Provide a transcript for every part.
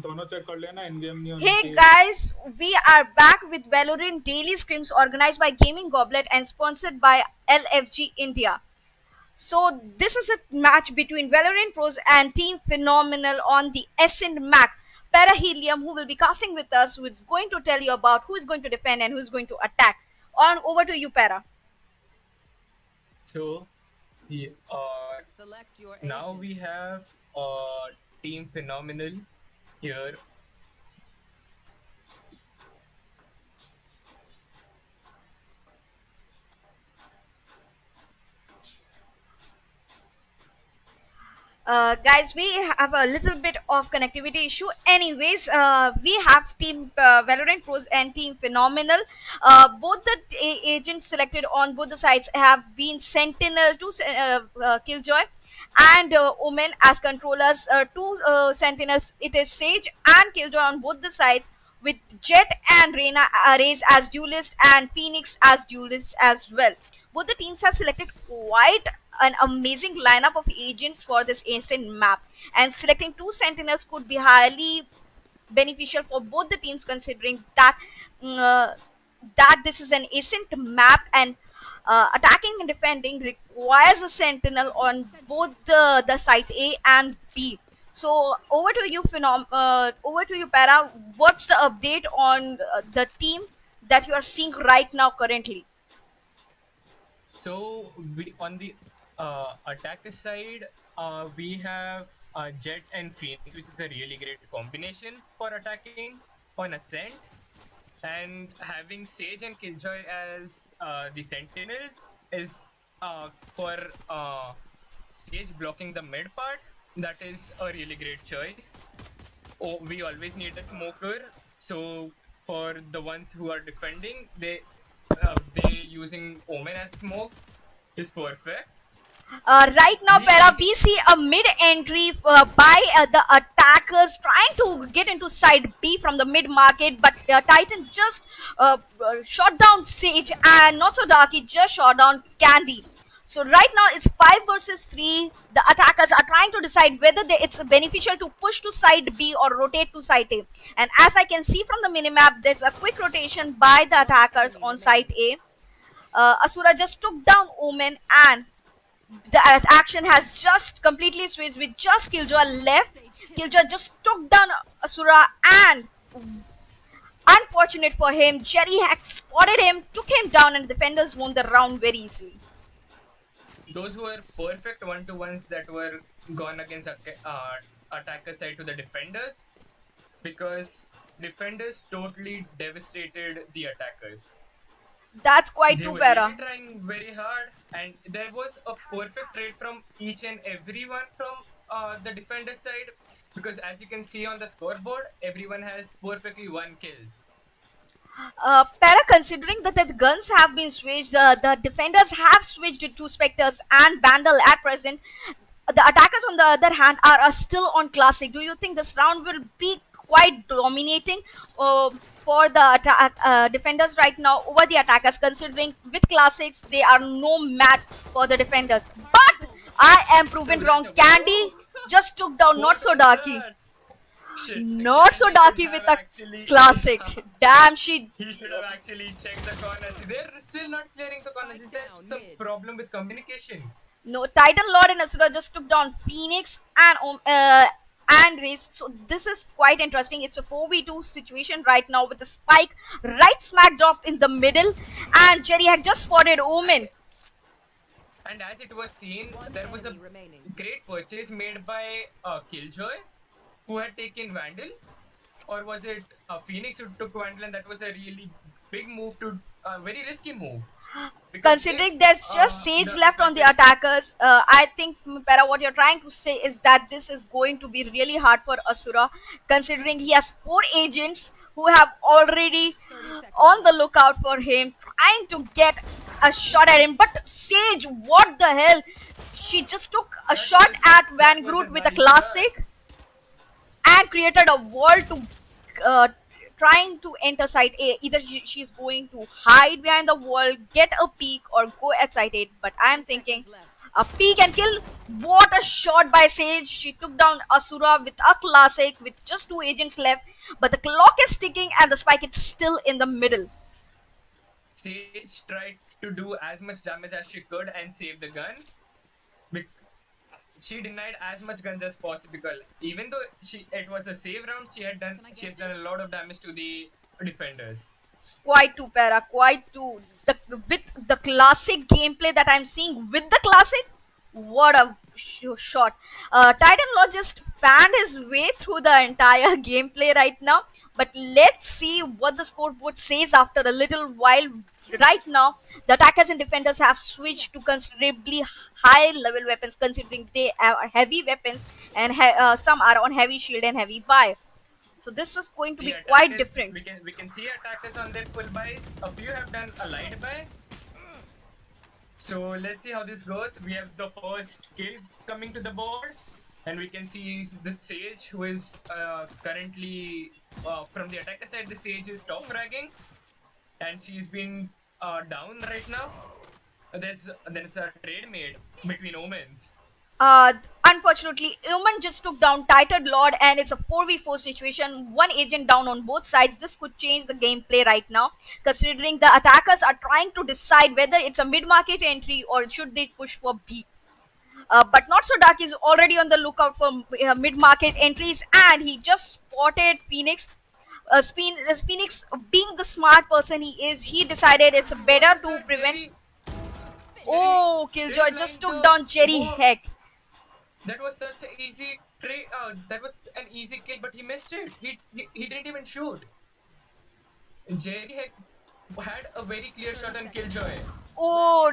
दोनों चेक कर लेना इन गेम नहीं होनी Hey चाहिए. guys, we are back with Valorant Daily Scrims organized by Gaming Goblet and sponsored by LFG India. So this is a match between Valorant Pros and Team Phenomenal on the Ascent map. ParaHelium, who will be casting with us, who is going to tell you about who is going to defend and who is going to attack. On over to you, Para. So yeah, now we have Team Phenomenal here. Guys, we have a little bit of connectivity issue. Anyways, we have Team Valorant Pros and Team Phenomenal. Both the agents selected on both the sides have been Sentinel to Killjoy and Omen as controllers. Two Sentinels, it is Sage and Killjoy on both the sides, with Jet and Reyna Raze as duelist and Phoenix as duelist as well. Both the teams have selected quite an amazing lineup of agents for this instant map, and selecting two sentinels could be highly beneficial for both the teams, considering that that this is an ascent map, and attacking and defending requires a sentinel on both the site A and B. So over to you, Para. What's the update on the team that you are seeing right now currently? So we on the attacker side, we have Jet and Phoenix, which is a really great combination for attacking on Ascent, and having Sage and Killjoy as the Sentinels is for Sage blocking the mid part. That is a really great choice. Oh, we always need a smoker. So for the ones who are defending, they using Omen as smokes is perfect. Right now, We Para, we we see a mid entry by the attackers trying to get into side B from the mid market, but Titan just shot down Sage, and not so Darky just shot down Candy. So right now it's 5 versus 3. The attackers are trying to decide whether it's beneficial to push to side B or rotate to side A. And as I can see from the minimap, there's a quick rotation by the attackers on side A. Asura just took down Omen, and the action has just completely switched with just Killjoy left. Killjoy just took down Asura, and unfortunate for him, Jerry Hack spotted him, took him down, and the defenders won the round very easily. those were perfect one-to-ones that were gone against attacker side to the defenders, because defenders totally devastated the attackers. That's quite They too were really better. trying very hard, and there was a perfect trade from each and everyone from the defender side, because as you can see on the scoreboard, everyone has perfectly one kills. Para, considering that the guns have been switched, the defenders have switched it to Spectres and Vandal at present. The attackers, on the other hand, are still on Classic. Do you think this round will be quite dominating for the defenders right now over the attackers, considering with Classics, they are no match for the defenders? But I am proven So let's wrong. have Candy just took down Not what So was Darky. that? Shit, Not So Candy should Darky with have a actually. Classic. Damn, she. He should have actually checked the corners. They're still not clearing the corners. Is there some problem with communication? No, Titan Lord and Asura just took down Phoenix and Race. So this is quite interesting. It's a 4v2 situation right now with the spike right smack drop in the middle, and Jerry had just spotted Omen. And as it was seen, there was a great purchase made by Killjoy, who had taken Vandal, or was it Phoenix who took Vandal, and that was a really big move to a very risky move, because if Considering there's just Sage the left on the attackers, attackers, I think, Para, what you're trying to say is that this is going to be really hard for Asura, considering he has four agents who have already on the lookout for him, trying to get a shot at him. But Sage, what the hell? She just took a shot at that Van was a Groot with a nice shot. classic and created a wall to trying to enter site A. Either she's going to hide behind the wall, get a peek, or go at site 8. But I'm thinking A peek and kill. What a shot by Sage. She took down Asura with a classic with just 2 agents left. But the clock is ticking and the spike is still in the middle. Sage tried to do as much damage as she could and save the gun. She denied as much guns as possible. Even though it was a save round, she has done a lot of damage to the defenders. It's quite too para, quite too. With the classic gameplay that I'm seeing with the classic, what a shot. Titan Law just fanned his way through the entire gameplay right now. But let's see what the scoreboard says after a little while. Right now, the attackers and defenders have switched to considerably high level weapons, considering they are heavy weapons and some are on heavy shield and heavy buy. So this is going to be quite different. We can see attackers on their full buys. A few have done a light buy. So let's see how this goes. We have the first kill coming to the board, and we can see the Sage, who is currently from the attacker side. The Sage is top fragging, and she's been down right now. There's a trade made between Omens. Unfortunately, Omen just took down Titan Lord, and it's a 4v4 situation. 1 agent down on both sides. This could change the gameplay right now, considering the attackers are trying to decide whether it's a mid-market entry or should they push for B. But Not So Dark is already on the lookout for mid-market entries, and he just spotted Phoenix. Phoenix, being the smart person he is, he decided it's better to prevent. Oh, Killjoy just took down Jerry Heck. That was such an easy trade. That was an easy kill, but he missed it. He didn't even shoot. Jerry Heck had a very clear shot on Killjoy. Oh,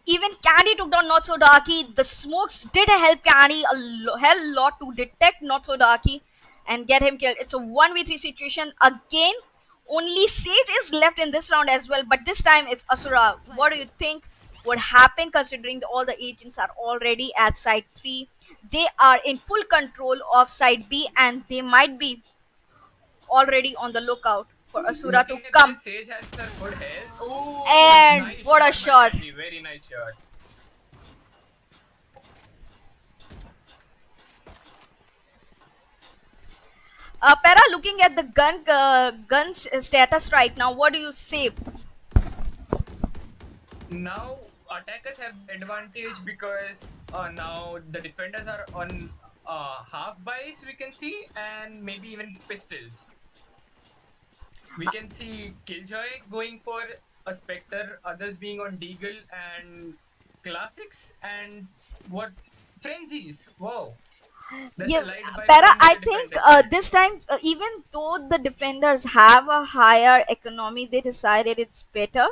even Candy took down Not So Darky. The smokes did help Candy a hell lot to detect Not So Darky and get him killed. It's a 1v3 situation again. Only Sage is left in this round as well, but this time it's Asura. What do you think would happen, considering all the agents are already at side 3? They are in full control of side B, and they might be already on the lookout for Asura to come. Sage has the good health. Ooh, And nice what a shot. Candy. Very nice shot. Para, looking at the gun's status right now, what do you say? Now attackers have advantage because now the defenders are on half buys, we can see, and maybe even pistols. We can see Killjoy going for a Spectre, others being on Deagle and Classics, and what Frenzies. Wow. That's Yes, a light buy Para, from I the think defenders. this time, even though the defenders have a higher economy, they decided it's better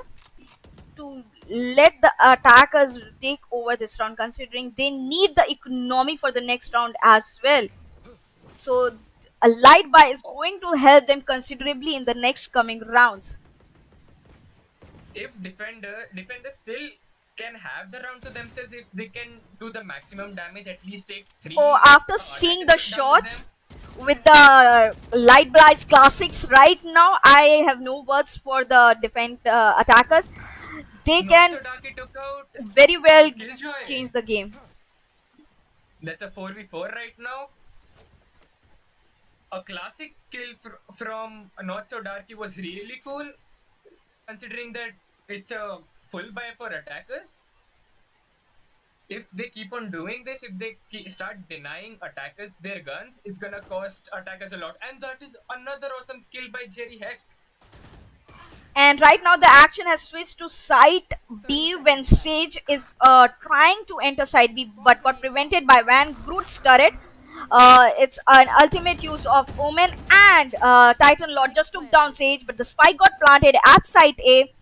to let the attackers take over this round, considering they need the economy for the next round as well. So a light buy is going to help them considerably in the next coming rounds. If defenders still can have the round to themselves, if they can do the maximum damage, at least take 3. Oh, after seeing the attackers down with shots with the light blast classics right now, I have no words for the attackers. They them. can Not So Darky took out very well Killjoy. change the game. That's a 4v4 right now. A classic kill from Not So Darky was really cool, considering that it's a full buy for attackers. If they keep on doing this, if they start denying attackers their guns, it's gonna cost attackers a lot. And that is another awesome kill by Jerry Heck. And right now the action has switched to side B when Sage is trying to enter side B, but got prevented by Van Groot's turret. It's an ultimate use of Omen, and Titan Lord just took down Sage, but the spike got planted at side A,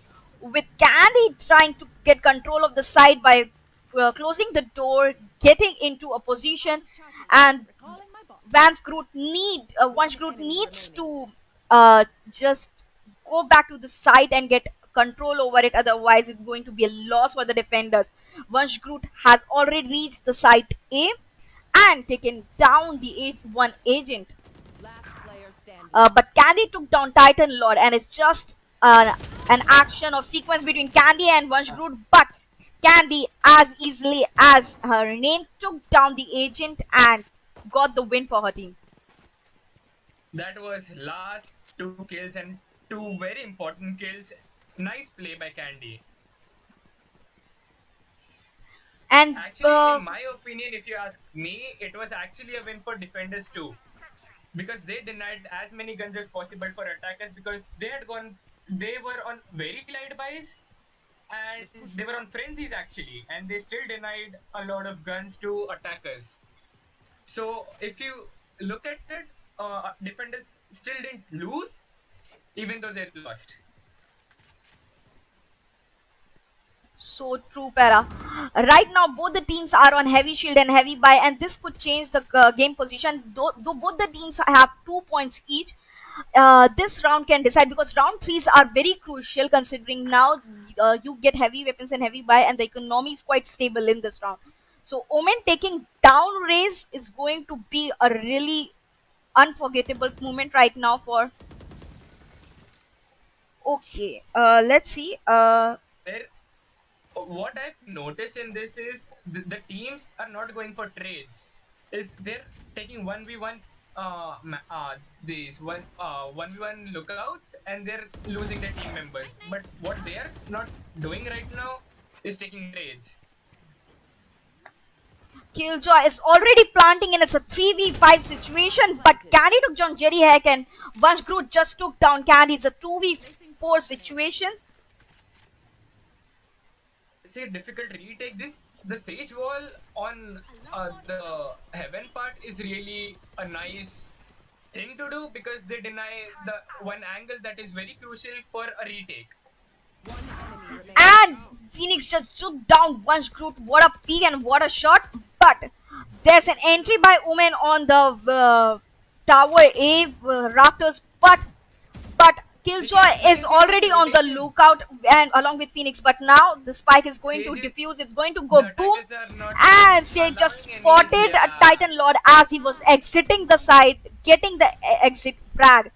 with Candy trying to get control of the side by closing the door, getting into a position, and Van's Groot Van's Groot needs to just go back to the site and get control over it. Otherwise, it's going to be a loss for the defenders. Van's Groot has already reached the site A and taken down the 1 agent. But Candy took down Titan Lord, and it's just an action of sequence between Candy and Van's Groot. But Candy, as easily as her name, took down the agent and got the win for her team. That was last two kills and two very important kills. Nice play by Candy. And Actually, in my opinion, if you ask me, it was actually a win for defenders too, because they denied as many guns as possible for attackers, because they were on very light buys and they were on frenzies actually, and they still denied a lot of guns to attackers. So if you look at it, defenders still didn't lose, even though they lost. so true, Para. Right now, both the teams are on heavy shield and heavy buy, and this could change the game position. Though both the teams have 2 points each, this round can decide because round threes are very crucial considering now you get heavy weapons and heavy buy, and the economy is quite stable in this round. So, Omen taking down Raze is going to be a really unforgettable moment right now for. Okay, let's see. There, what I've noticed in this is the teams are not going for trades. Is they're taking 1v1 these 1v1 lookouts, and they're losing their team members. But what they are not doing right now is taking trades. Killjoy is already planting and it's a 3v5 situation, but Candy took down Jerry Heck and Vansh Groot just took down Candy. It's a 2v4 situation. It's a difficult retake. The Sage Wall on the Heaven part is really a nice thing to do, because they deny the one angle that is very crucial for a retake. And Phoenix just took down Vansh Groot. What a peek and what a shot. But there's an entry by Omen on the tower A rafters, but Killjoy is already on the lookout and along with Phoenix. But now the spike is going to defuse. It's going to go boom, and Sage just spotted a Titan Lord as he was exiting the side, getting the exit frag.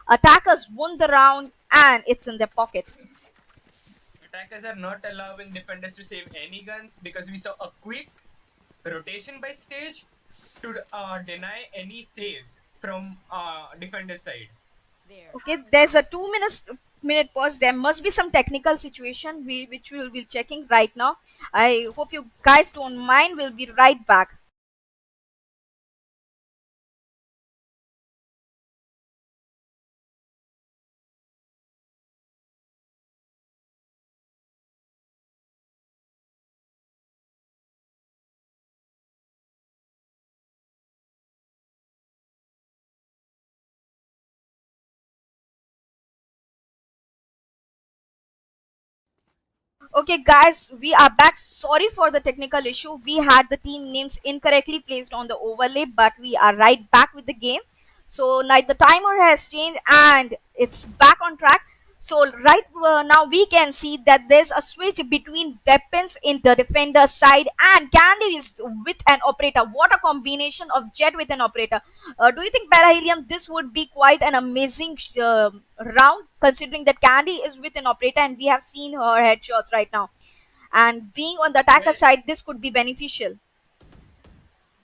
Attackers won the round, and it's in their pocket. Attackers are not allowing defenders to save any guns, because we saw a quick rotation by Sage to deny any saves from defender side. Okay, there's a 2 minute pause. There must be some technical situation which we'll be checking right now. I hope you guys don't mind. We'll be right back. Okay, guys, we are back. Sorry for the technical issue. We had the team names incorrectly placed on the overlay, but we are right back with the game. So now the timer has changed and it's back on track. So right now we can see that there's a switch between weapons in the defender side, and Candy is with an operator. What a combination of Jet with an operator. Do you think, ParaHelium, this would be quite an amazing round considering that Candy is with an operator and we have seen her headshots right now? And being on the attacker side, this could be beneficial.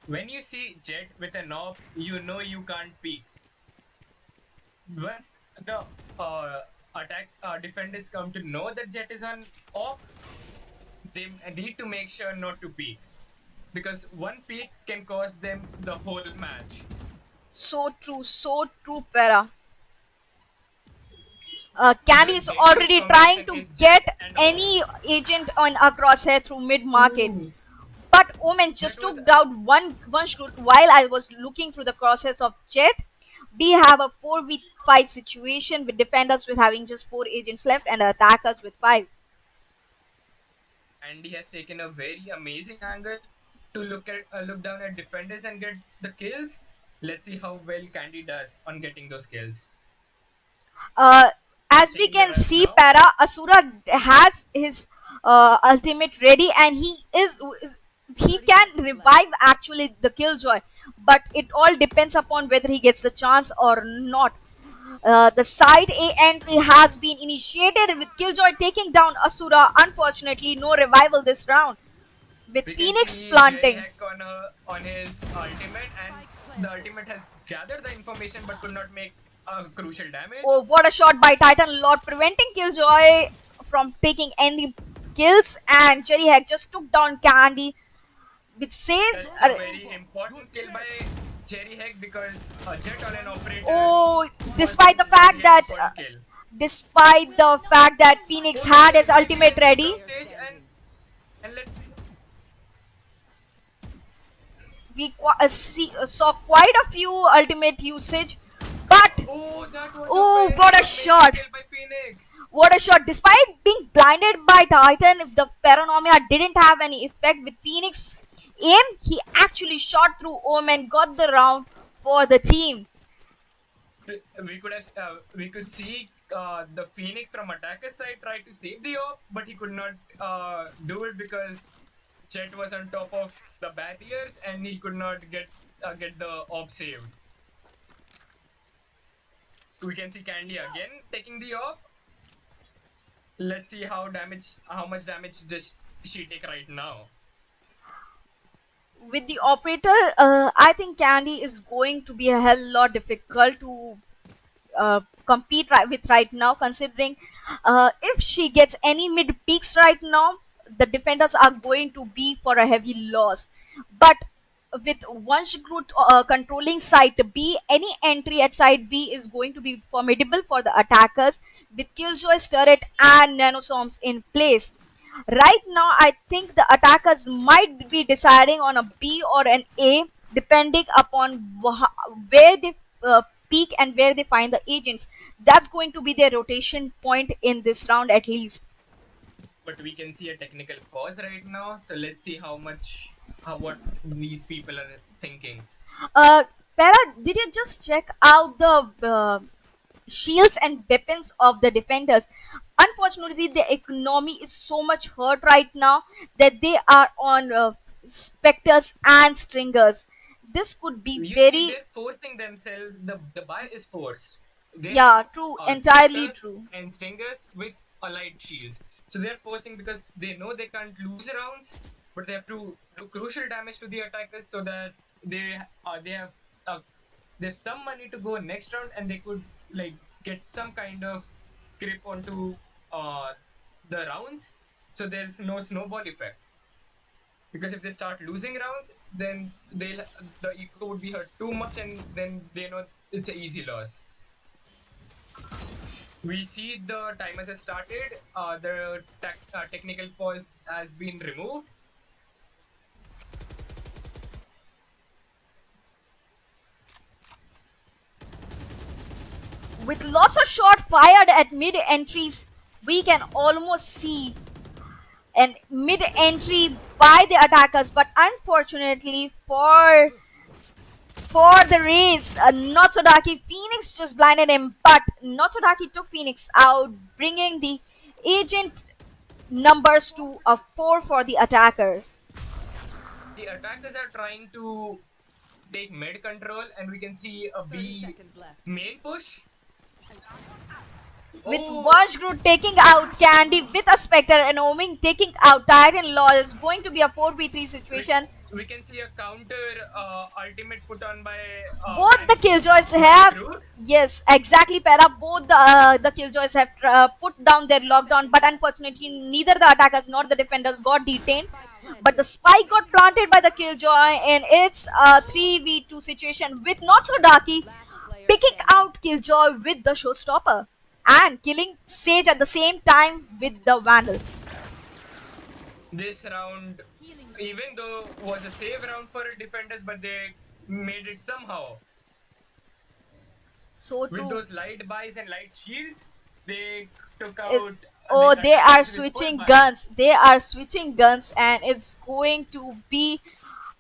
When you see Jet with a knob, you know you can't peek. Once the attack defenders come to know that Jet is on op, they need to make sure not to peek, because one peek can cost them the whole match. So true, Para. Candy is already trying to get any agent on a crosshair through mid market. But Omen just took down one shoot while I was looking through the crosshairs of Jet. We have a 4v5 situation with defenders with having just 4 agents left and attackers with 5. And he has taken a very amazing angle to look down at defenders and get the kills. Let's see how well Candy does on getting those kills. As we can see, Para, Asura has his ultimate ready, and he can revive actually the Killjoy, but it all depends upon whether he gets the chance or not. The side A entry has been initiated with Killjoy taking down Asura. Unfortunately, no revival this round. With We can Phoenix see Jerry planting. Heck on his ultimate, and the ultimate has gathered the information but could not make crucial Oh, damage. what a shot by Titan Lord, preventing Killjoy from taking any kills. And Jerry Heck just took down Candy with Sage. That's a very important kill by Jerry Heck because a jet on an operator Oh, was despite the fact his that first kill. Phoenix Oh, had there his might be ultimate an ult ready, of Sage, and let's see. saw quite a few ultimate usage. But Oh, that was a oh, very what a amazing shot! kill by Phoenix. What a shot! Despite being blinded by Titan, if the Paranomia didn't have any effect with Phoenix aim, he actually shot through Ohm and got the round for the team. We could see the Phoenix from attacker's side try to save the op, but he could not do it because Jet was on top of the barriers and he could not get the op saved. We can see Candy again taking the op. Let's see how much damage does she take right now. With the operator, I think Candy is going to be a hell lot difficult to compete with right now, considering if she gets any mid peaks right now, the defenders are going to be for a heavy loss. But with Vanshgroot controlling side B, any entry at side B is going to be formidable for the attackers with Killjoy's turret and nanoswarms in place. Right now, I think the attackers might be deciding on a B or an A depending upon where they peak and where they find the agents. That's going to be their rotation point in this round at least. But we can see a technical pause right now, so let's see how what these people are thinking. Uh, Para, did you just check out the shields and weapons of the defenders? Unfortunately, the economy is so much hurt right now that they are on specters and stringers. This could be You see, very, they're forcing themselves. The buy is forced. They have yeah, true, entirely specters true. and stingers with allied shields, so they're forcing because they know they can't lose rounds, but they have to do crucial damage to the attackers so that they have there's some money to go next round, and they could like get some kind of grip onto uh, the rounds, so there's no snowball effect. Because if they start losing rounds, then the eco would be hurt too much, and then they know it's an easy loss. We see the timers has started. The technical pause has been removed. With lots of shot fired at mid entries, we can almost see an mid entry by the attackers, but unfortunately for the race, Notsodaki Phoenix just blinded him, but Notsodaki took Phoenix out, bringing the agent numbers to a 4 for the attackers. The attackers are trying to take mid control, and we can see a B main push. With Oh, Vajgru taking out Candy with a Spectre and Oming taking out Titan Law, is going to be a 4v3 situation. we can see a counter ultimate put on by Both the Killjoys have, Groot. yes, exactly, Para. Both the Killjoys have put down their lockdown, but unfortunately, neither the attackers nor the defenders got detained. But the spike got planted by the Killjoy, and it's a 3v2 situation with Notsodaki picking out Killjoy with the showstopper and killing Sage at the same time with the Vandal. This round, even though was a save round for defenders, but they made it somehow. So With true. those light buys and light shields, they took It- out. oh, these they are attackers with full switching buys. guns. They are switching guns, and it's going to be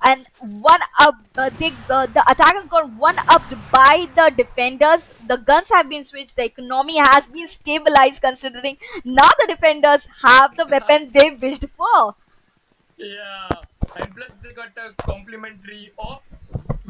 an one up. The attackers got one upped by the defenders. The guns have been switched. The economy has been stabilized, considering now the defenders have the weapon they wished for. Yeah, and plus they got a complimentary off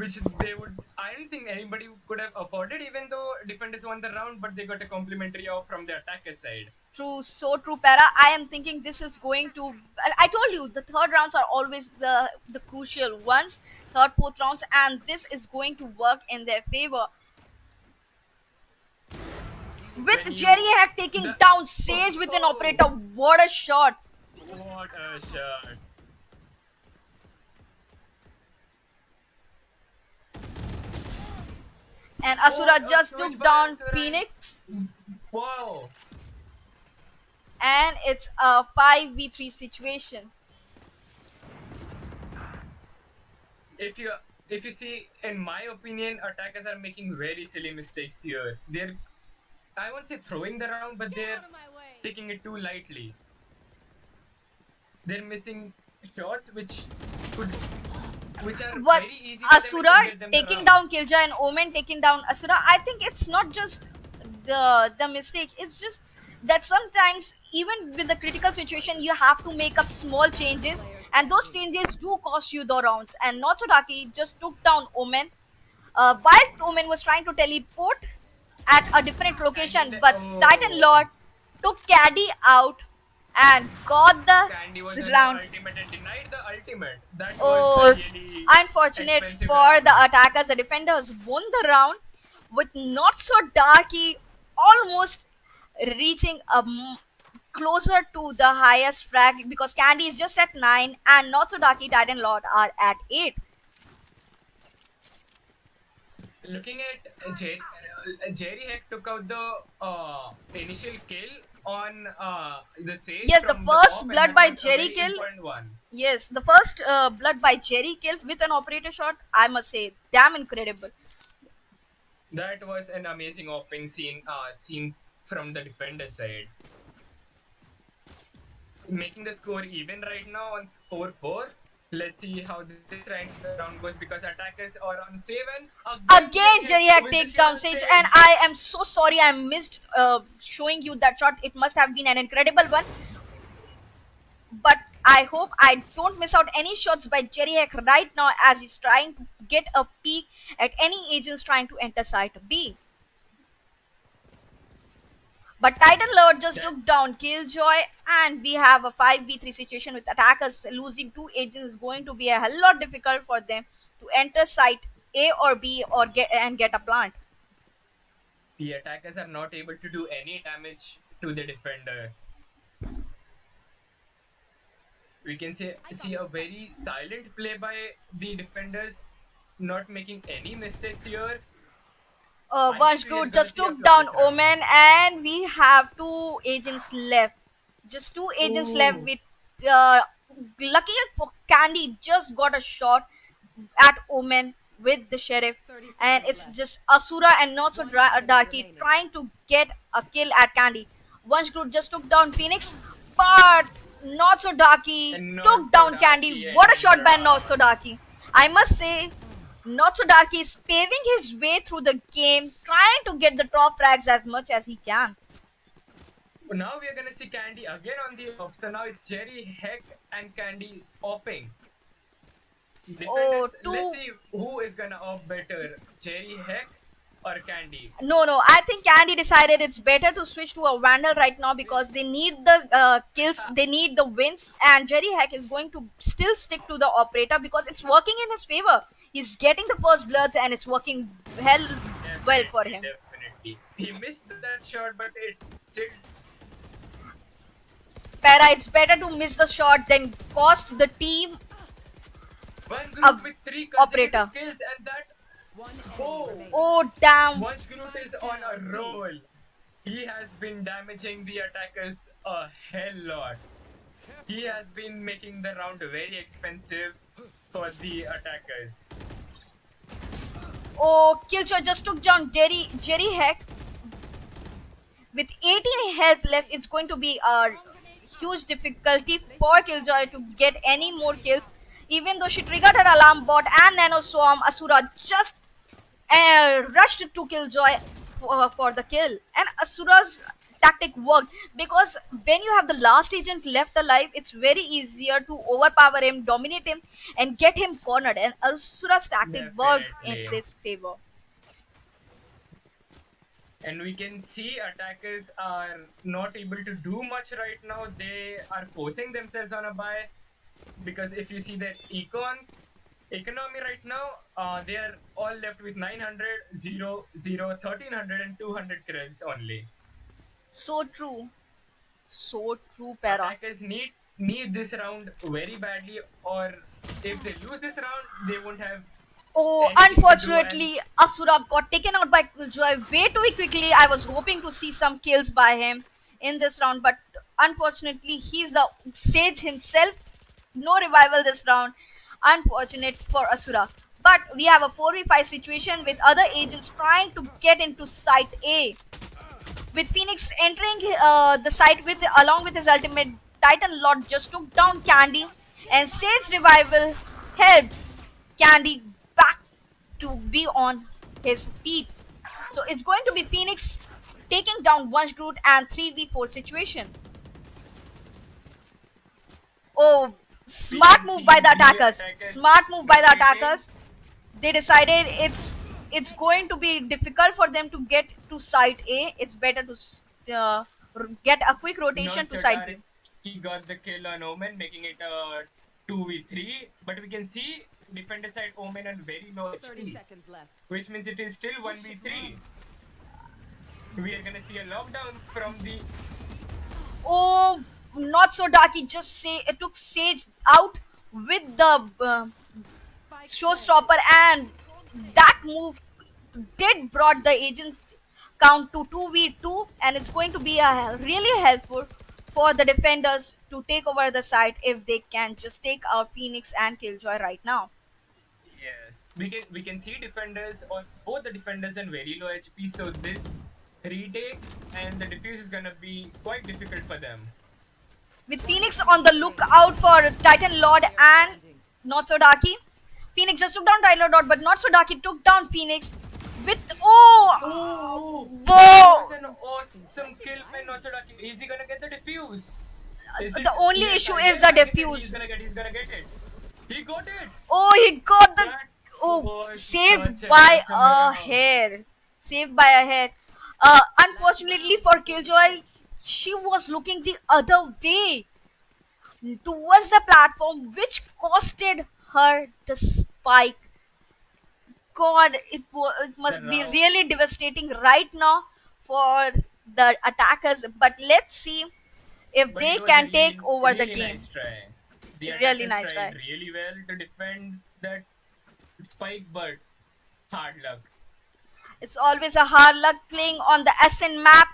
which they would. I don't think anybody could have afforded, even though defenders won the round, but they got a complimentary off from the attacker side. True, so true, Para. I am thinking this is going to. I told you the third rounds are always the crucial ones, third, fourth rounds, and this is going to work in their favor. When With you Jerry Hack taking the down Sage with an oh, operator, what a shot! what a shot! And What Asura a just switch took by down Asura. Phoenix, Wow. and it's a 5v3 situation. If you see, in my opinion, attackers are making very silly mistakes here. They're, I won't say throwing the round, but they're taking it too lightly. They're missing shots could which are But very easy for them and Asura could get them the taking round. down Killjoy and Omen taking down Asura, I think it's not just the mistake. It's just that sometimes even with the critical situation, you have to make up small changes, and those changes do cost you the rounds. And Notsudaki just took down Omen. While Omen was trying to teleport at a different location, but Titan Oh, Lord took Caddy out and got Candy was the on the round. ultimate and denied the ultimate. That was a Oh, really unfortunate expensive for round. the attackers. The defenders won the round with not so darky almost reaching closer to the highest frag because Candy is just at 9 and not so darky Titan Lord are at 8. Looking at Jerry Heck took out the initial kill on the Sage Yes, the from the first off, and blood that by was a Jerry very kill. important one. Yes, the first blood by Jerry kill with an operator shot, I must say, damn incredible. That was an amazing opening scene from the defender side, making the score even right now on 4-4. Let's see how this round goes because attackers are on 7. Again, Jerry Heck Jeriak with the takes kill down on Sage, Sage. and I am so sorry I missed showing you that shot. It must have been an incredible one. But I hope I don't miss out any shots by Jeriak right now as he's trying to get a peek at any agents trying to enter site B. But Titan Lord just That took down Killjoy, and we have a 5v3 situation with attackers losing two agents is going to be a hell lot difficult for them to enter site A or B or get a plant. the attackers are not able to do any damage to the defenders. We can see a very silent play by the defenders, not making any mistakes here. I Vansh guess we are Groot gonna just see a took down flawless round. Omen, and we have two agents left. Just two agents left. Ooh. With lucky for Candy, just got a shot at Omen with the sheriff, and it's just Asura and not so Darky trying to get a kill at Candy. Vansh Groot just took down Phoenix, but not so Darky And not took so down darky Candy. What a ending shot the by Not so round. Darky! I must say, not so dark is paving his way through the game, trying to get the top frags as much as he can. Now we are gonna see Candy again on the op. So now it's Jerry, Heck, and Candy opping. Oh, Defenders, let's two. see who is gonna op better, Jerry, Heck, or Candy. No. I think Candy decided it's better to switch to a Vandal right now because they need the kills, they need the wins, and Jerry Heck is going to still stick to the operator because it's working in his favor. He's getting the first bloods, and it's working hell well for him. Definitely. He missed that shot, but it still Para, it's better to miss the shot than cost the team one a group with 3 operator. consecutive kills, and that oh, Oh damn! Once Group is on a roll. He has been damaging the attackers a hell lot. He has been making the round very expensive for the attackers. Oh, Killjoy just took down Jerry Heck. With 18 health left, it's going to be a huge difficulty for Killjoy to get any more kills. Even though she triggered her alarm bot and Nano Swarm, Asura just rushed to Killjoy for the kill. And Asura's tactic worked, because when you have the last agent left alive, it's very easier to overpower him, dominate him, and get him cornered. And Asura's tactic worked in Definitely. this favor. And we can see attackers are not able to do much right now. They are forcing themselves on a buy, because if you see their economy right now, they are all left with 900, 0, 0, 1300 and 200 credits only. So true. So true, Para. Attackers need this round very badly, or if they lose this round, they won't have Oh, anything to do. And unfortunately, Asura got taken out by Killjoy way too quickly. I was hoping to see some kills by him in this round, but unfortunately, he's the Sage himself. No revival this round. Unfortunate for Asura. But we have a 4v5 situation with other agents trying to get into site A. With Phoenix entering the site with along with his ultimate, Titan Lord just took down Candy, and Sage revival helped Candy back to be on his feet. So it's going to be Phoenix taking down Wunsch Groot and 3v4 situation. Oh, we smart can move see by the the attackers. attackers Smart move by the retreating. attackers. They decided it's going to be difficult for them to get to site A. It's better to get a quick rotation to site B. He got the kill on Omen, making it a 2v3. But we can see defender side Omen on very low 30 HP, seconds left. which means it is still 1v3. We are gonna see a lockdown from the. Oh, not so darky. Just say it took Sage out with the showstopper, and that move did brought the agent count to 2v2, and it's going to be really helpful for the defenders to take over the site if they can just take out Phoenix and Killjoy right now. Yes, we can see defenders on both the defenders and very low HP. So this retake and the defuse is gonna be quite difficult for them. With Phoenix on the lookout for Titan Lord and Not So Darky. Phoenix just took down Titan Lord, but Not So Darky took down Phoenix with Oh, whoa. that was an awesome kill by Nosodaki. Is he gonna get the defuse? Is it? The only Yes, issue I is guess. the Like I said, defuse. He's gonna get it. He got it. Oh, he got the That was saved such a by nice a turnaround. hair. Saved by a hair. Unfortunately for Killjoy, she was looking the other way towards the platform, which costed her the spike. God, it must The be round. really devastating right now for the attackers. But let's see if But they it was can a take over the really game. nice try. The Really attackers nice tried try. really well to defend that spike, but hard luck. It's always a hard luck playing on the SN map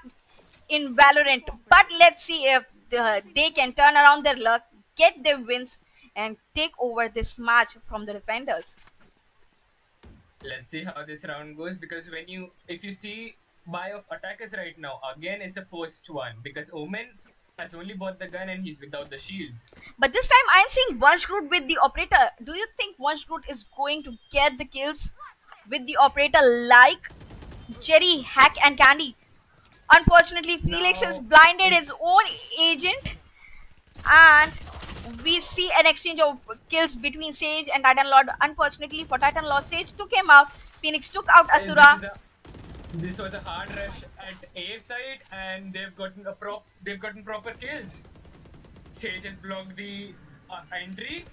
in Valorant. But let's see if they can turn around their luck, get their wins, and take over this match from the defenders. Let's see how this round goes, because if you see buy of attackers right now, again it's a forced one because Omen has only bought the gun and he's without the shields. But this time I'm seeing Wunsch Groot with the operator. Do you think Wunsch Groot is going to get the kills with the operator like Jerry, Hack, and Candy? Unfortunately, Felix has Now blinded his it's own agent, and we see an exchange of kills between Sage and Titan Lord. Unfortunately for Titan Lord, Sage took him out. Phoenix took out and Asura. this was a hard rush at A side, and they've gotten proper kills. Sage has blocked the entry.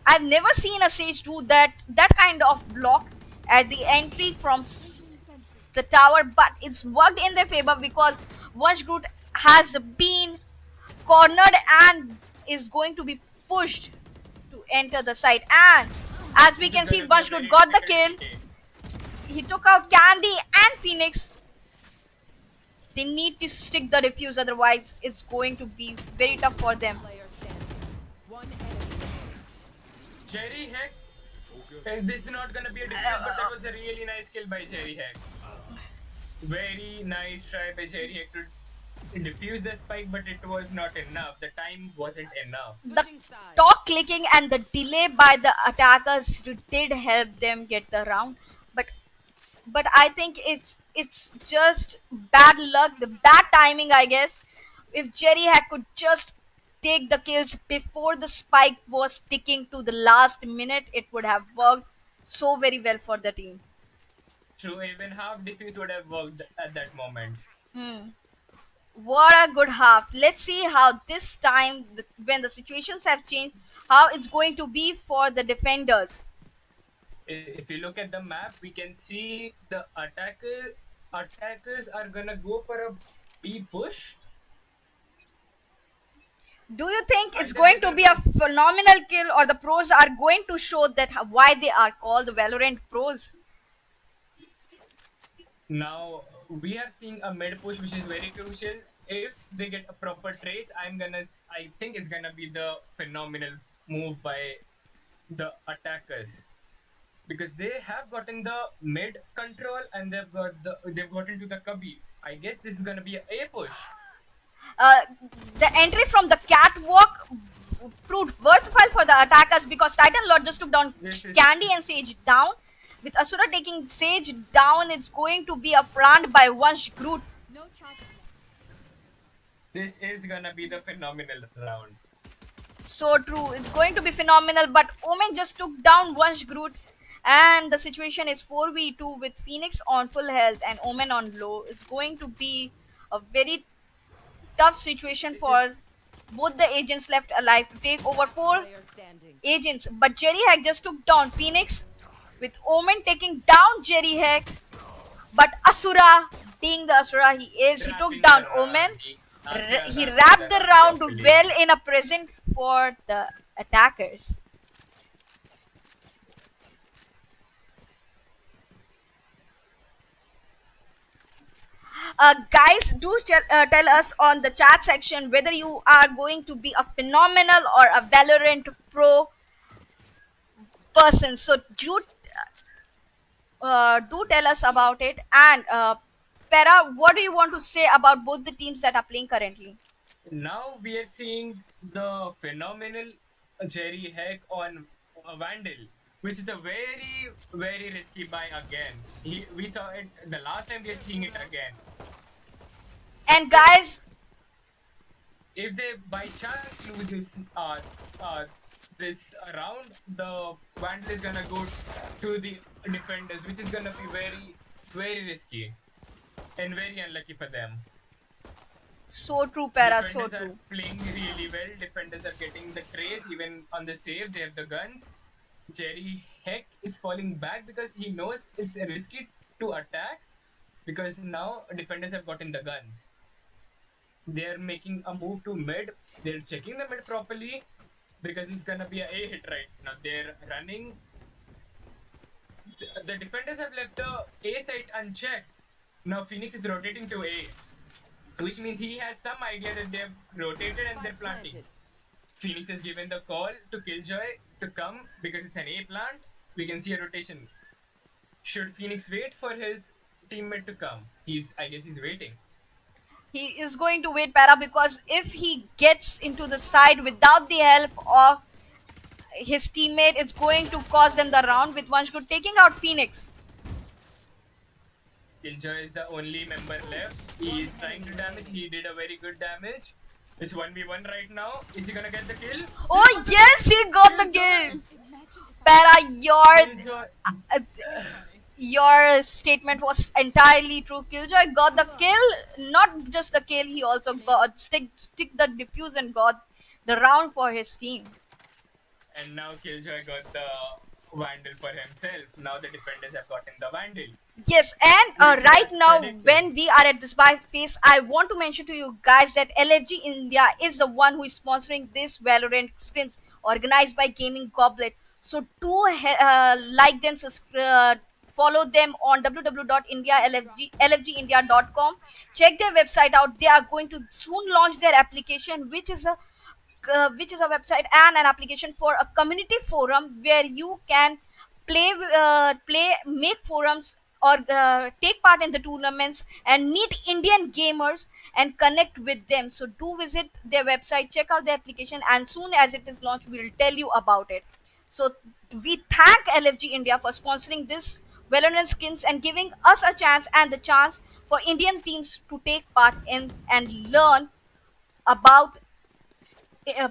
I've never seen a Sage do that kind of block at the entry from the tower, but it's worked in their favor because Wunsch Groot has been cornered and is going to be pushed to enter the site. And as we This can is see, gonna be a Wunsch Groot very got the difficult kill. retake. He took out Candy and Phoenix. They need to stick the defuse, otherwise it's going to be very tough for them. Player standing. One enemy remaining. Jerry Heck. And this is not gonna be a defuse, but that was a really nice kill by Jerry Heck. Very nice try by Jerry Heck to defuse the spike, but it was not enough. The time wasn't enough. The Switching sides. talk clicking and the delay by the attackers did help them get the round, but but I think it's just bad luck, the bad timing, I guess. If Jerry had could just take the kills before the spike was ticking to the last minute, it would have worked so very well for the team. True, even half defuse would have worked at that moment. Hmm. What a good half. Let's see how this time, when the situations have changed, how it's going to be for the defenders. If you look at the map, we can see the attackers are gonna go for a B push Do you think it's until they going to gonna be a phenomenal kill, or the pros are going to show that why they are called the Valorant pros? now we are seeing a mid push, which is very crucial. If they get a proper trades, I think it's gonna be the phenomenal move by the attackers, because they have gotten the mid control and they've gotten to the cubby. I guess this is gonna be a push. Uh, the entry from the catwalk proved worthwhile for the attackers because Titan Lord just took down This is Candy and Sage down. With Asura taking Sage down, it's going to be a plant by Vansh Groot. No charges left. this is gonna be the phenomenal round. So true. It's going to be phenomenal, but Omen just took down Vansh Groot, and the situation is 4v2 with Phoenix on full health and Omen on low. It's going to be a very tough situation This is for both the agents left alive to take over four Player standing. agents. But Jerry Hack just took down Phoenix, with Omen taking down Jerry Hack. But Asura, being the Asura he is, he took wrapping down the Omen. round. He wrapped the round properly. well in a present for the attackers. Guys, do tell us on the chat section whether you are going to be a phenomenal or a Valorant pro person. So do tell us about it. And Para, what do you want to say about both the teams that are playing currently? Now we are seeing the phenomenal Jerry Heck on Vandal, which is a very, very risky buy again. We saw it the last time, we are seeing it again. And guys, If they by chance lose this round, the Vandal is gonna go to the defenders, which is gonna be very, very risky and very unlucky for them. so true, Para, so Defenders are true. playing really well. Defenders are getting the trades, even on the save. They have the guns. Jerry Heck is falling back because he knows it's risky to attack, because now defenders have gotten the guns. They're making a move to mid. They're checking the mid properly because it's gonna be a hit right now. They're running. The defenders have left the A site unchecked. Now Phoenix is rotating to A, which means he has some idea that they've rotated and they're Spike planting. planted. Phoenix has given the call to Killjoy to come because it's an A plant. We can see a rotation. Should Phoenix wait for his teammate to come? I guess he's waiting. He is going to wait, Para, because if he gets into the side without the help of his teammate, it's going to cost them the round with Vanshgood taking out Phoenix. Killjoy is the only member left. He is trying to damage. He did a very good damage. It's 1v1 right now. Is he gonna get the kill? Oh yes, he got the kill. Para, Killjoy. uh, your statement was entirely true. Killjoy got the kill, not just the kill. He also got stick the defuse and got the round for his team. And now Killjoy got the Vandal for himself. Now the defenders have gotten the Vandal. Yes, and Which right was now, predicted. when we are at this buy phase, I want to mention to you guys that LFG India is the one who is sponsoring this Valorant Scrims organized by Gaming Goblet. So do like them, follow them on www.indialfgindia.com. Check their website out. They are going to soon launch their application, which is a website and an application for a community forum where you can make forums or take part in the tournaments and meet Indian gamers and connect with them. So do visit their website, check out the application, and soon as it is launched, we will tell you about it. So we thank LFG India for sponsoring this Valorant skins and giving us a chance and the chance for Indian teams to take part in and learn about uh,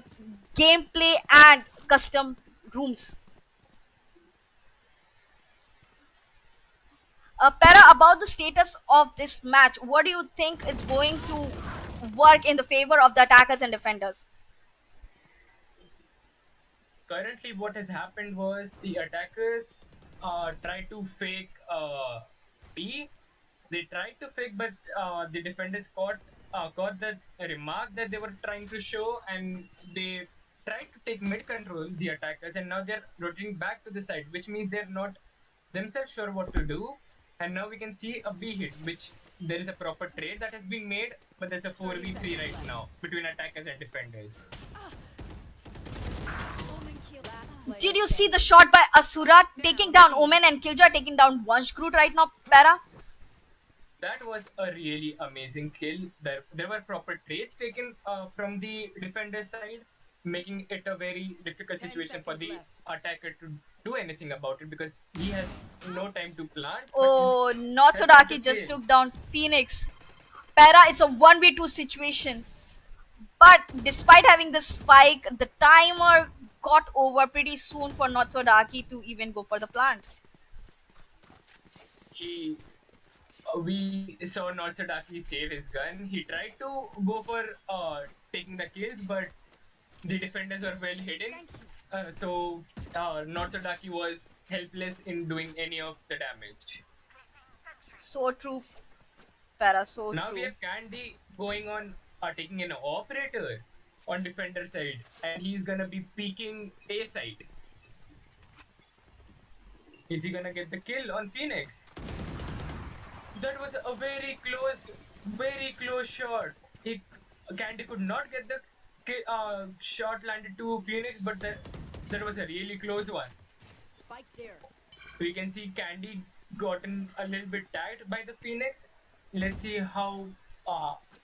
gameplay and custom rooms. Para, about the status of this match, what do you think is going to work in the favor of the attackers and defenders? Currently, what has happened was the attackers tried to fake B. They tried to fake, but the defenders caught the remark that they were trying to show, and they tried to take mid control, the attackers, and now they're rotating back to the side, which means they're not themselves sure what to do. And now we can see a B hit, which there is a proper trade that has been made, but there's a 4v3 right now between attackers and defenders. Did you see the shot by Asura taking down Omen and Killjoy taking down Vanshkrut right now, Para? That was a really amazing kill. There were proper trades taken from the defender side, making it a very difficult situation for the attacker to do anything about it because he has no time to plant. Oh, Notsodaki just took down Phoenix. Para, it's a 1v2 situation. But despite having the spike, the timer got over pretty soon for Notsodaki to even go for the plant. We saw Notsodaki save his gun. He tried to go for taking the kills, but the defenders were well hidden. So Notsodaki was helpless in doing any of the damage. So true, Para, so now true. We have Candy going on taking an operator on defender side, and he's gonna be peeking A side. Is he gonna get the kill on Phoenix? That was a very close shot. Candy could not get the shot landed to Phoenix, but that was a really close one. Spike's there. We can see Candy gotten a little bit tagged by the Phoenix. Let's see how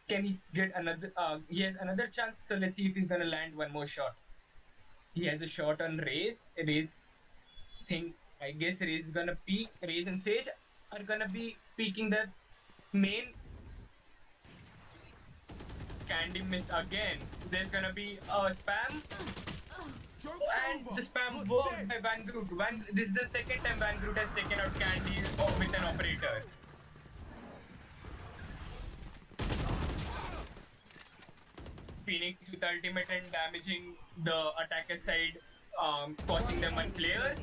can he get another. He has another chance, so let's see if he's gonna land one more shot. He has a shot on Raze. I guess Raze is gonna peek. Raze and Sage are gonna be peeking the main. Candy missed again. There's gonna be a spam. And the spam worked by Van Groot. This is the second time Van Groot has taken out Candy with an operator. Phoenix with ultimate and damaging the attacker side, costing them one player.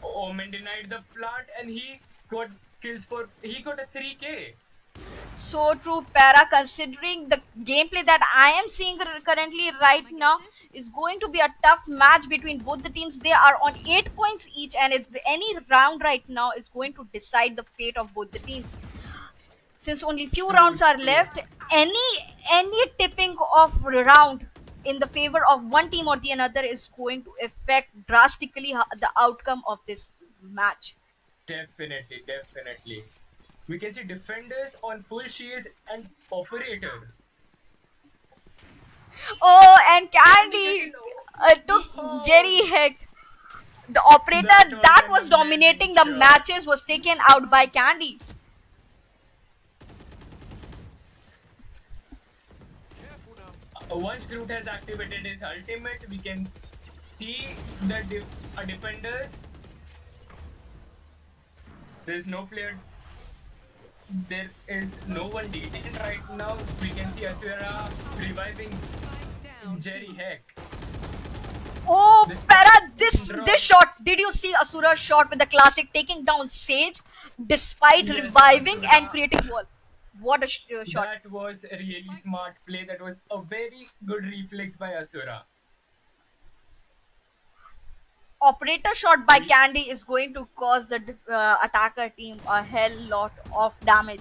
Omen denied the plant and he got kills he got a 3k. So true, Para, considering the gameplay that I am seeing currently right now is going to be a tough match between both the teams. They are on 8 points each, and any round right now is going to decide the fate of both the teams. Since only few rounds are left, any tipping of round in the favor of one team or the another is going to affect drastically the outcome of this match. Definitely. We can see defenders on full shields and operator. Oh, and Candy took Jerry Heck. The operator that was dominating the matches was taken out by Candy. Once Groot has activated his ultimate, we can see the defenders. There's no player. There is no one leading right now. We can see Asura reviving Jerry Heck. Oh, Para, this shot. Did you see Asura's shot with the classic taking down Sage despite reviving and creating wall? What a shot. That was a really smart play. That was a very good reflex by Asura. Operator shot by Candy is going to cause the attacker team a hell lot of damage.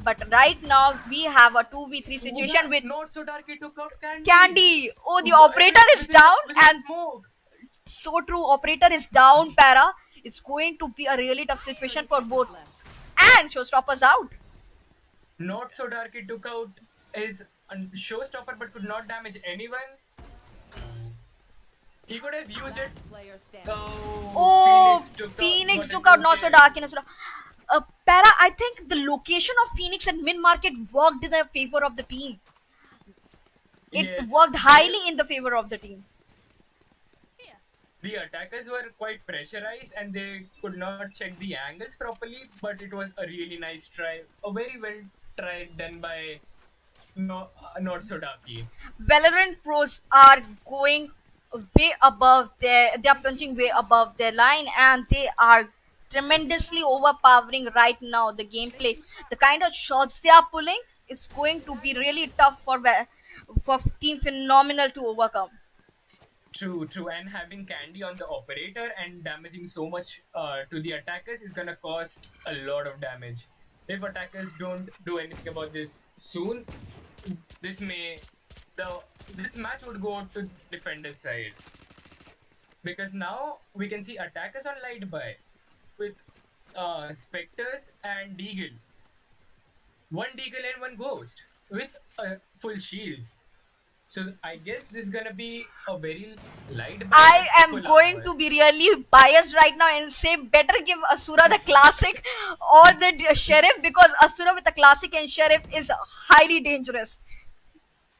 But right now we have a 2v3 situation with Notsodaki took out Candy. Oh, the operator is down and so true. Operator is down, Para. It's going to be a really tough situation for both. And Showstopper's out. Notsodaki took out his showstopper but could not damage anyone. He could have used it. Last player standing. Oh, Oh, Phoenix took Phoenix got a took out two not so kill. dark and so dark. Para, I think the location of Phoenix and mid market worked in the favor of the team. It Yes, worked highly in the favor of the team. the attackers were quite pressurized and they could not check the angles properly, but it was a really nice try, a very well tried done by no, not Sodaki. Valorant pros are going way above their, they are punching way above their line, and they are tremendously overpowering right now the gameplay. The kind of shots they are pulling is going to be really tough for for Team Phenomenal to overcome. True, true. And having Candy on the operator and damaging so much to the attackers is gonna cost a lot of damage. If attackers don't do anything about this soon, this may the this match would go to defender's side, because now we can see attackers on light buy with specters and deagle, one deagle and one ghost with full shields. So I guess this is gonna be a very light buy I with am full going armor. to be really biased right now and say better give Asura the classic or the sheriff, because Asura with the classic and sheriff is highly dangerous.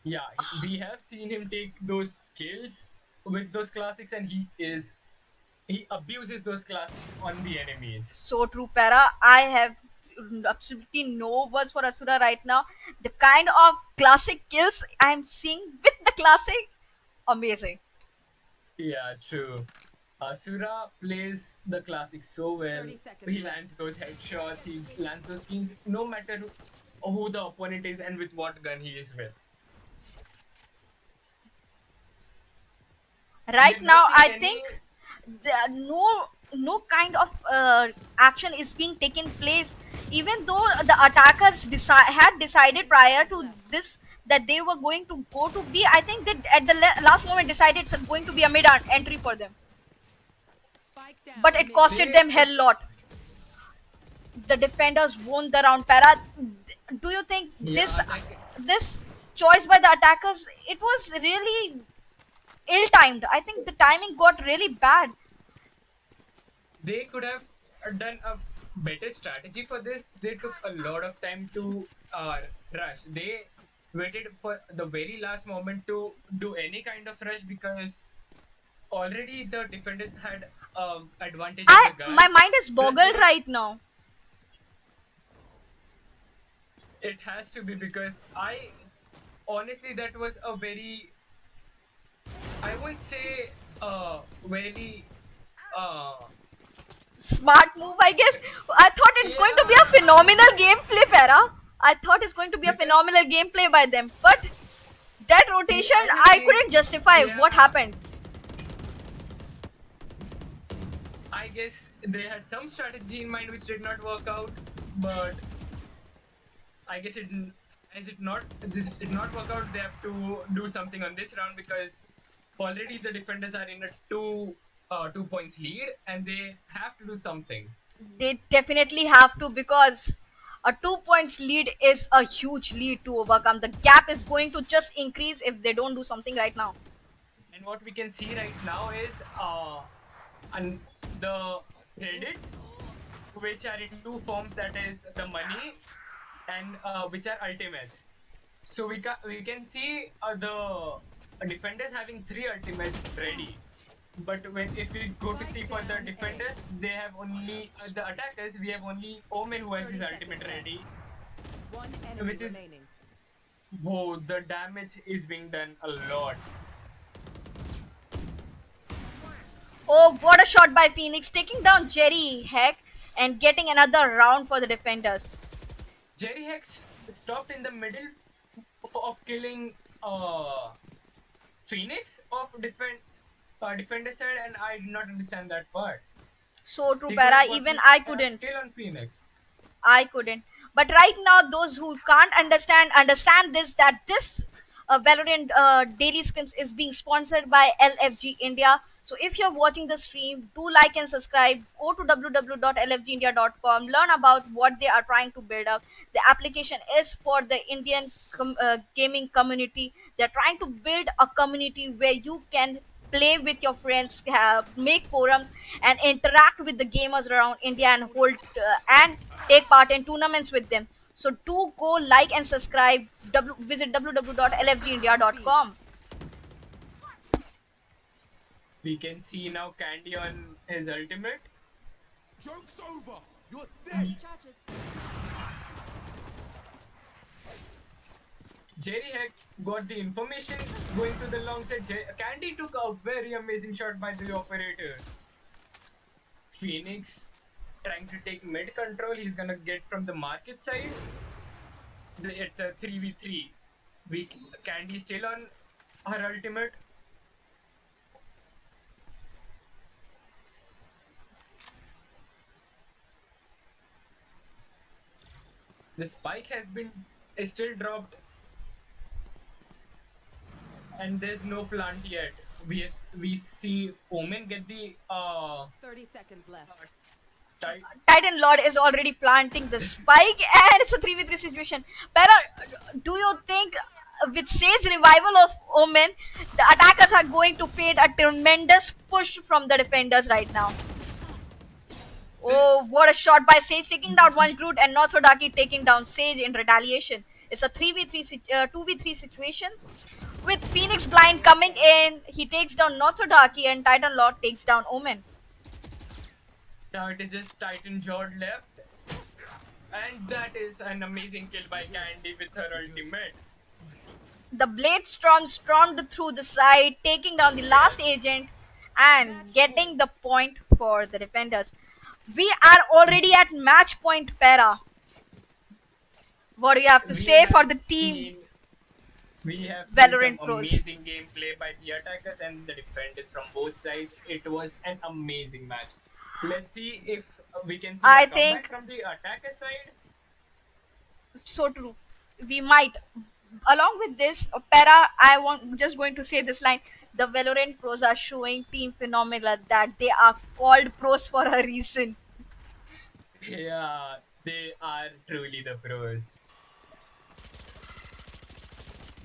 Yeah, we have seen him take those kills with those classics, and he abuses those classics on the enemies. So true, Para. I have absolutely no words for Asura right now. The kind of classic kills I'm seeing with the classic, amazing. Yeah, true. Asura plays the classics so well. 30 seconds He left. lands those headshots, he lands those kills, no matter who the opponent is and with what gun he is with. We Right have not now, seen I any. think no kind of action is being taken place. Even though the attackers had decided prior to this that they were going to go to B, I think that at the last moment decided it's going to be a mid entry for them. Spike down. But it Mid. costed They them hell lot. The defenders won the round. Para, do you think Yeah, this choice by the attackers, it was really ill timed? I think the timing got really bad. they could have done a better strategy for this. They took a lot of time to rush. They waited for the very last moment to do any kind of rush, because already the defenders had advantage of I the My guns. mind is Plus, boggled right now. it has to be, because I honestly that was a very, I won't say very uh Smart move, I guess. I thought it's going to be a yeah, phenomenal gameplay, Para. I thought it's going to be a because phenomenal gameplay by them. But that rotation, I just I think, couldn't justify what yeah, happened. I guess they had some strategy in mind which did not work out, but I guess this did not work out. They have to do something on this round, because already the defenders are in a 2 points lead and they have to do something. They definitely have to, because a 2 points lead is a huge lead to overcome. The gap is going to just increase if they don't do something right now. And what we can see right now is and the credits, which are in two forms, that is the money and which are ultimates. So we can see the defenders having three ultimates ready. But if we go to see for the defenders, they have only the attackers. We have only Omen who has his 30 ultimate seconds ready, One enemy which is, remaining. whoa, the damage is being done a lot. Oh, what a shot by Phoenix, taking down Jerry Heck and getting another round for the defenders. Jerry Hex stopped in the middle of killing Phoenix of defender side, and I did not understand that part. So true, He could Para. have Even gotten I a couldn't. kill on Phoenix. I couldn't. But right now, those who can't understand this, that this Valorant daily scrims is being sponsored by LFG India. So if you're watching the stream, do like and subscribe. Go to www.lfgindia.com. Learn about what they are trying to build up. The application is for the Indian gaming community. They're trying to build a community where you can play with your friends, make forums, and interact with the gamers around India and hold and take part in tournaments with them. So do go like and subscribe. Visit www.lfgindia.com. We can see now Candy on his ultimate. Joke's over. You're dead. Charges. Jerry Heck got the information going to the long side. Candy took a very amazing shot by the operator. Phoenix trying to take mid control. He's gonna get from the market side. It's a 3v3. Candy still on her ultimate. The spike is still dropped, and there's no plant yet. We see Omen get the 30 seconds left. Titan Lord is already planting the spike, and it's a 3v3 situation. Para, do you think with Sage revival of Omen, the attackers are going to fade a tremendous push from the defenders right now? Oh, what a shot by Sage, taking down one Groot, and Notsodaki taking down Sage in retaliation. It's a 2v3 situation. With Phoenix Blind coming in, he takes down Notsodaki, and Titan Lord takes down Omen. Now it is just Titan Jord left. And that is an amazing kill by Candy with her ultimate. The Blade Storm stormed through the side, taking down the last agent and getting the point for the defenders. We are already at match point, Para. What do you have to say for the team? We have seen Valorant some pros. amazing gameplay by the attackers and the defenders from both sides. It was an amazing match. Let's see if we can see I a comeback think- from the attacker side. So true. We might. Along with this, Para, just going to say this line. The Valorant pros are showing Team Phenomena that they are called pros for a reason. Yeah, they are truly the pros.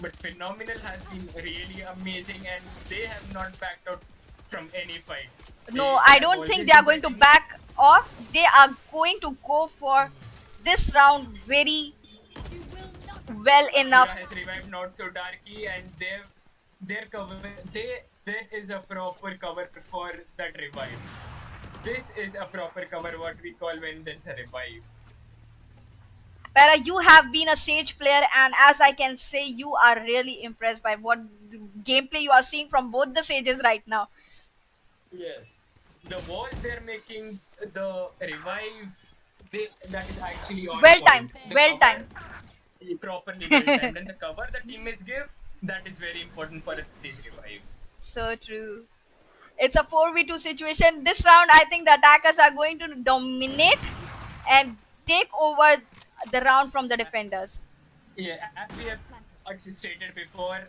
But Phenomenal has been really amazing, and they have not backed out from any fight. No, I don't think they are going to back off. They are going to go for this round very well enough. Has revived Not So Darky, and their cover. There is a proper cover for that revive. This is a proper cover, what we call when there's a revive. Para, you have been a Sage player, and as I can say, you are really impressed by what gameplay you are seeing from both the Sages right now. Yes. The wall they're making, the revive, that is actually on Well point. timed, The well cover- timed. Properly well timed. And the cover the teammates give, that is very important for a Sage revive. So true. It's a 4v2 situation. This round, I think the attackers are going to dominate and take over the round from the defenders. Yeah, as we have actually stated before,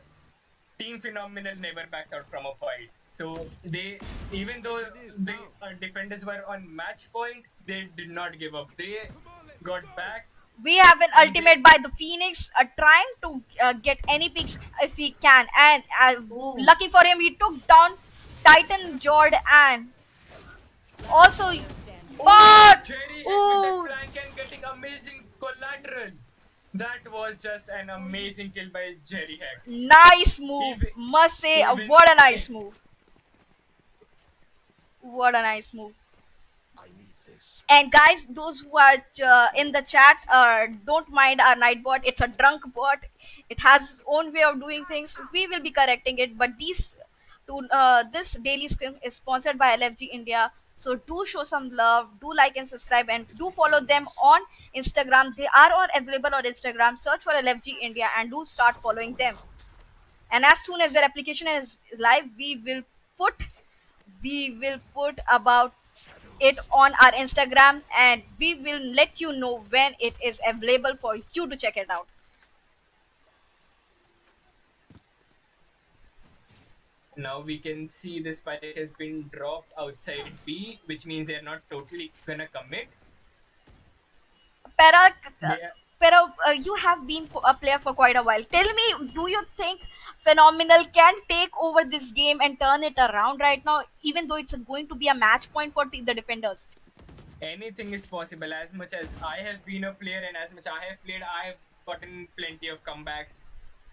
Team Phenomenal never backs out from a fight. So even though the defenders were on match point, they did not give up. They got back. We have an ultimate by the Phoenix, trying to get any picks if he can. And lucky for him, he took down Titan Jord and also. But Jerry ooh, with that flank and getting amazing collateral. That was just an amazing kill by Jerry Heck. nice move. Must say, Even- what a nice move. What a nice move. And guys, those who are in the chat, don't mind our night bot. It's a drunk bot. It has its own way of doing things. We will be correcting it. But this daily scrim is sponsored by LFG India. So do show some love. Do like and subscribe, and do follow them on Instagram. They are all available on Instagram. Search for LFG India and do start following them. And as soon as their application is live, we will put about it on our Instagram, and we will let you know when it is available for you to check it out. Now we can see the spike has been dropped outside B, which means they're not totally gonna commit. Para, They- Pero, you have been a player for quite a while. Tell me, do you think Phenomenal can take over this game and turn it around right now, even though it's going to be a match point for the defenders? Anything is possible. As much as I have been a player and as much I have played, I have gotten plenty of comebacks.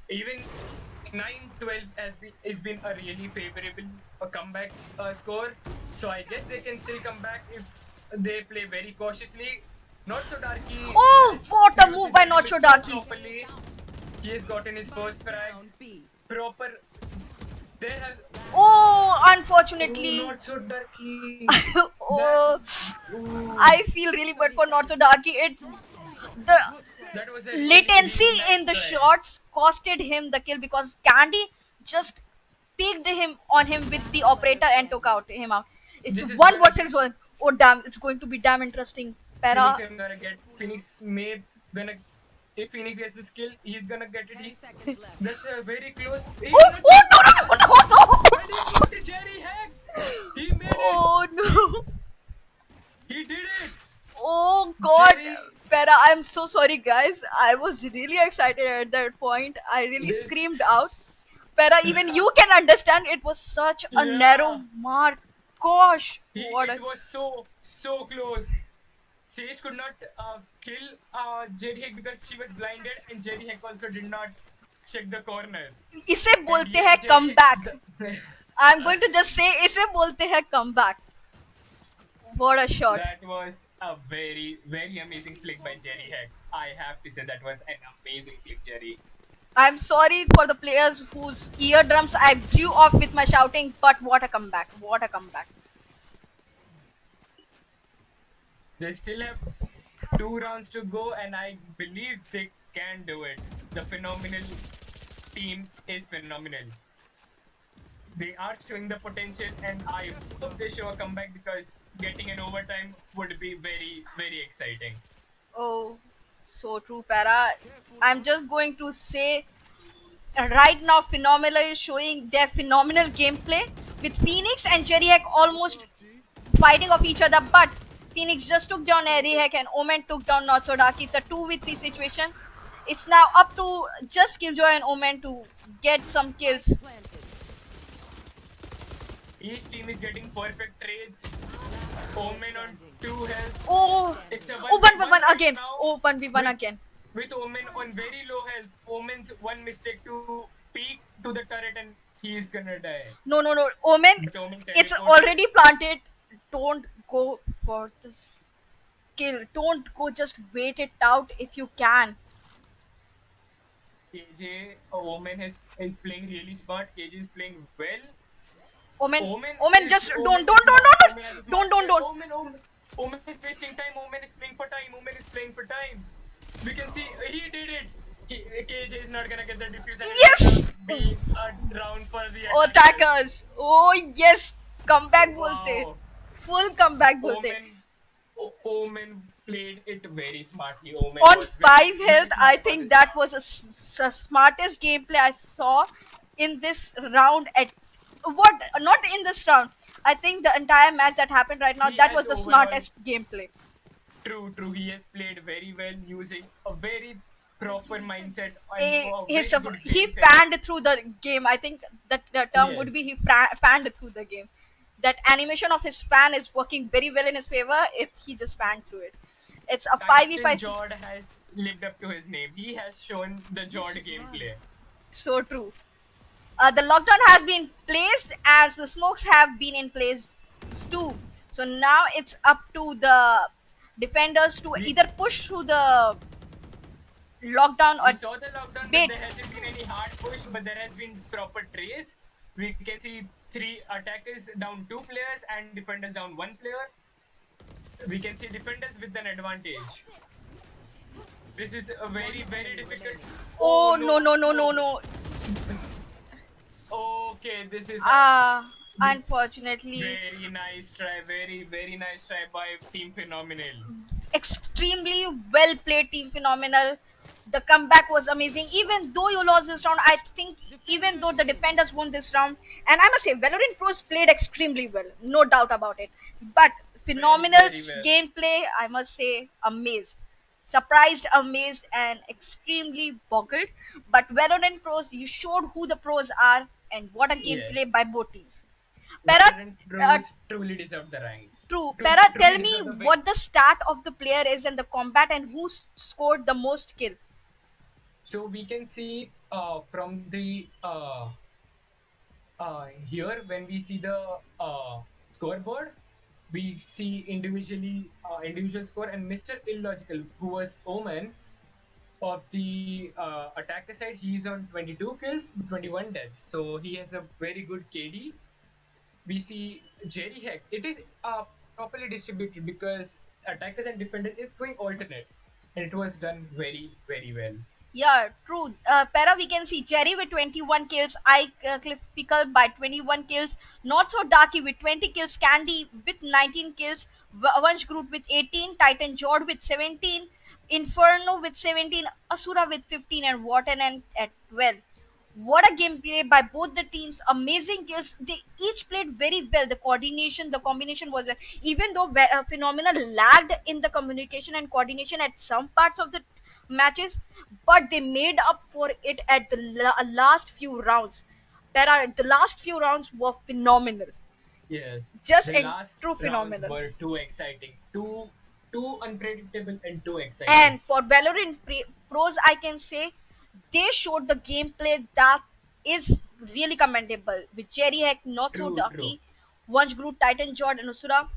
Even 9-12 has been a really favorable comeback score. So I guess they can still come back if they play very cautiously. Not so darky. Oh, what a move by Not So Darky. Properly. He has gotten his first frags. Proper. There has. Oh, unfortunately. Not so darky. Oh, I feel really bad for Not So Darky. The That was a latency really nice in the try. shots costed him the kill because Candy just picked him on him with the operator and took him out. It's This is one gonna versus one. Oh damn! It's going to be damn interesting. Para. Phoenix is gonna get Phoenix may gonna if Phoenix gets this kill, he's gonna get it. 30 seconds left. That's very close. Oh, oh no no no And he got the Jerry hack. He made it. Oh no! He did it. Oh god! Jerry. Para, I'm so sorry, guys. I was really excited at that point. I really This- screamed out. Para, even you can understand it was such a Yeah. narrow mark. Gosh, what a It was so close. Sage could not kill Jerry Hack because she was blinded, and Jerry Hack also did not check the corner. इसे And बोलते yes, हैं Jerry comeback. Hack- I'm going to just say इसे बोलते हैं comeback. What a shot! That was a very, very amazing flick by Jerry Hack. I have to say that was an amazing flick, Jerry. I'm sorry for the players whose eardrums I blew off with my shouting, but what a comeback! What a comeback! They still have 2 rounds to go, and I believe they can do it. The phenomenal team is phenomenal. They are showing the potential, and I hope they show a comeback because getting an overtime would be very, very exciting. Oh, so true, Para. I'm just going to say right now, Phenomenal is showing their phenomenal gameplay with Phoenix and Jerry Hack almost fighting off each other, but Phoenix just took down Jerry Hack and Omen took down Not So Dark. It's a 2v3 situation. It's now up to just Killjoy and Omen to get some kills. Each team is getting perfect trades. Omen on 2 health. Oh, It's a oh 1v1 right again. now. Oh, 1v1 again. With Omen on very low health. Omen's one mistake to peek to the turret and he's gonna die. No, no, no. Omen, But Omen it's teleported. already planted. Don't go for this kill. Don't go, just wait it out if you can. KJ, Omen is playing really smart. KJ is playing well. Omen, Omen Omen, is- just Omen don't, is don't, don't, smart. don't, Omen has a don't, smart don't, play. don't. Omen is wasting time. Omen is playing for time. Omen is playing for time. We can see he did it. KJ is not gonna get the defuse. and Yes! it's gonna be a round for the Oh, attackers. Oh, yes. Comeback bolte. Wow. Full comeback bolte. Omen played it very smartly. Omen On was very, 5 very health, smart I for think this that round. was the smartest gameplay I saw in this round. At what? Not in this round. I think the entire match that happened right now, He that has was the overall- smartest gameplay. True. He has played very well using a very proper mindset. Eh, And he very good he game sense. fanned through the game. I think that the term would be Yes. he fanned through the game. That animation of his fan is working very well in his favor. If he just fanned through it, it's a 5v5. Titan Jord has lived up to his name. He has shown the Jord gameplay. So true. The lockdown has been placed as the smokes have been in place too. So now it's up to the defenders to either push through the lockdown or We saw the lockdown, Wait. but there hasn't been any hard push, but there has been proper trades. We can see 3 attackers down 2 players and defenders down 1 player. We can see defenders with an advantage. This is a very, very difficult. oh no. Okay, this is Unfortunately, very nice try. Very, very nice try by Team Phenomenal. extremely well played, Team Phenomenal. The comeback was amazing. Even though you lost this round, I think even though the defenders won this round, and I must say, Valorant Pros played extremely well, no doubt about it. But Phenomenal's well. gameplay, I must say, amazed. Surprised, amazed, and extremely boggled. But Valorant pros, you showed who the pros are and what a gameplay Yes. by both teams. Para, Valorant uh, pros truly deserve the rank. true. Para, Truly tell me deserve the win. what the stat of the player is in the combat and who scored the most kill. So we can see from the here when we see the scoreboard, we see individual score, and Mr. Illogical, who was Omen of the attacker side, he's on 22 kills, 21 deaths. So he has a very good KD. We see Jerry Heck. It is properly distributed because attackers and defenders is going alternate, and it was done very very well. Yeah, true. Para, we can see Jerry with 21 kills, I Cliffical by 21 kills, Not So Darky with 20 kills, Candy with 19 kills, Vansh Group with 18, Titan Jord with 17, Inferno with 17, Asura with 15, and Warden at 12. What a gameplay by both the teams! Amazing kills. They each played very well. The coordination, the combination was well. Even though Phenomenal lagged in the communication and coordination at some parts of the matches, but they made up for it at the last few rounds. The last few rounds were phenomenal, Yes, just the and last true rounds phenomenal. were too exciting, too unpredictable, and too exciting. And for Valorant pros, I can say they showed the gameplay that is really commendable with Jerry Heck, Not So True, true. Ducky, Once Groot, Titan Jordan, Usura,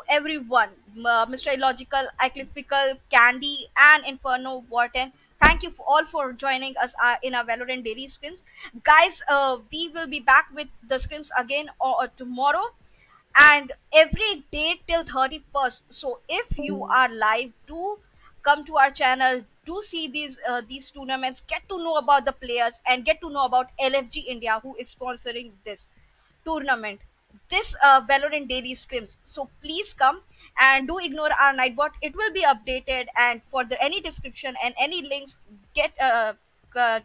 everyone, Mr. Illogical, Ecliptical, Candy, and Inferno Warten. Thank you for all for joining us in our Valorant daily scrims. Guys, we will be back with the scrims again tomorrow and every day till 31st. So if you are live, do come to our channel, do see these tournaments, get to know about the players and get to know about LFG India who is sponsoring this tournament, this Valorant daily scrims. So please come and do ignore our nightbot. It will be updated, and for the any description and any links, get join